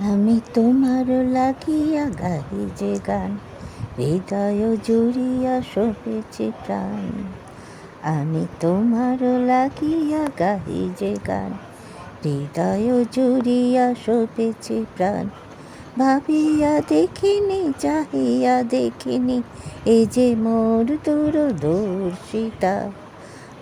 আমি তোমার লাগিয়া গাহি যে গান, হৃদয় জুড়িয়া শোভেছে প্রাণ। আমি তোমার লাগিয়া গাহি যে গান, হৃদয় জুড়িয়া শোভেছে প্রাণ। ভাবিয়া দেখিনি, চাহিয়া দেখিনি, এ যে মোর দূরদর্শিতা।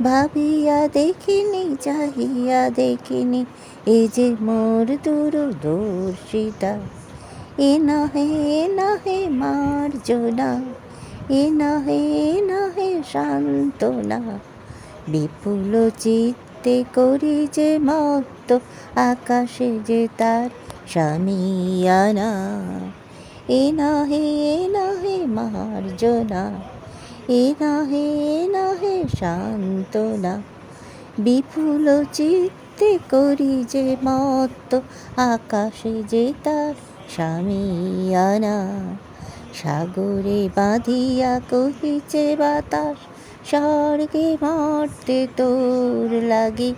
ভাবিয়া দেখিনি, চাহিয়া দেখিনি, এ যে মোর দূরদর্শিতা। এ নহে মার্জনা, এ নহে সান্ত্বনা। বিপুল চিত্তে করি যে মত্ত, আকাশে যে তার শামিয়ানা। এ নহে মার্জনা, এ নহে সান্ত্বনা। বিপুল চিত্তে করি যে মত্ত, আকাশে যে তার শামিয়ানা। সাগরে বাঁধিয়া কহিছে বাতাস, স্বর্গে মর্তে তোর লাগি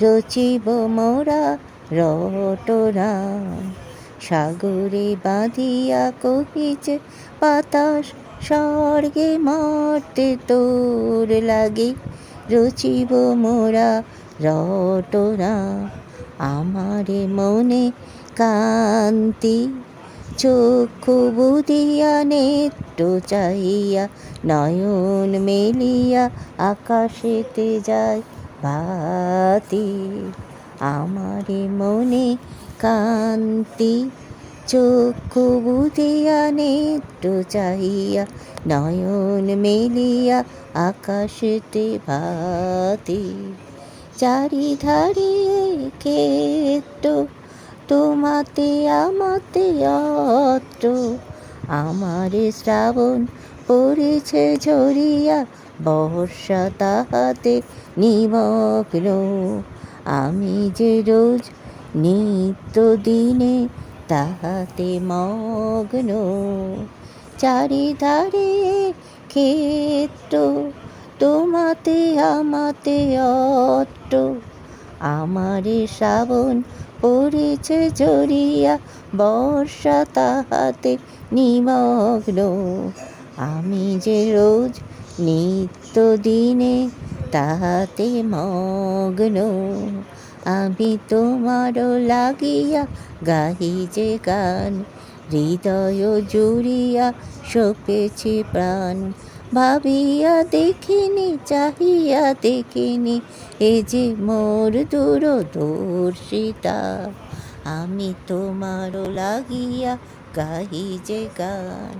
রচিব মোরা রটনা। সাগরে বাঁধিয়া কহিছে বাতাস, স্বর্গে মর্তে তোর লাগি রচিব মোরা রটনা। আমারে মনে কান্তি, চক্ষু বুদিয়া নেত্র চাহিয়া, নয়ন মেলিয়া আকাশেতে যায় বাতি। আমারে মনে কান্তি, চক্ষু বুদিয়া নেত্র চাহিয়া, নয়ন মেলিয়া আকাশেতে ভাতি। চারিধারে ক্ষেত্র, তোমাতে আমাতে অত্র। আমারে শ্রাবণ পড়েছে ঝরিয়া, বর্ষা তাহাতে নিমগ্ন। আমি যে রোজ নিত্য দিনে তাহাতে মগ্ন। চারিধারে ক্ষেত্র, তোমাতে আমাতে অত্র। আমারে শ্রাবণ পড়েছে ঝরিয়া, বর্ষা তাহাতে নিমগ্ন। আমি যে রোজ নিত্য দিনে তাহাতে মগ্ন। আমি তোমার লাগিয়া গাহি যে গান, হৃদয় জুড়িয়া শোভেছে প্রাণ। ভাবিয়া দেখিনি, চাহিয়া দেখিনি, এ যে মোর দূরদর্শিতা। আমি তোমার লাগিয়া গাহি যে গান।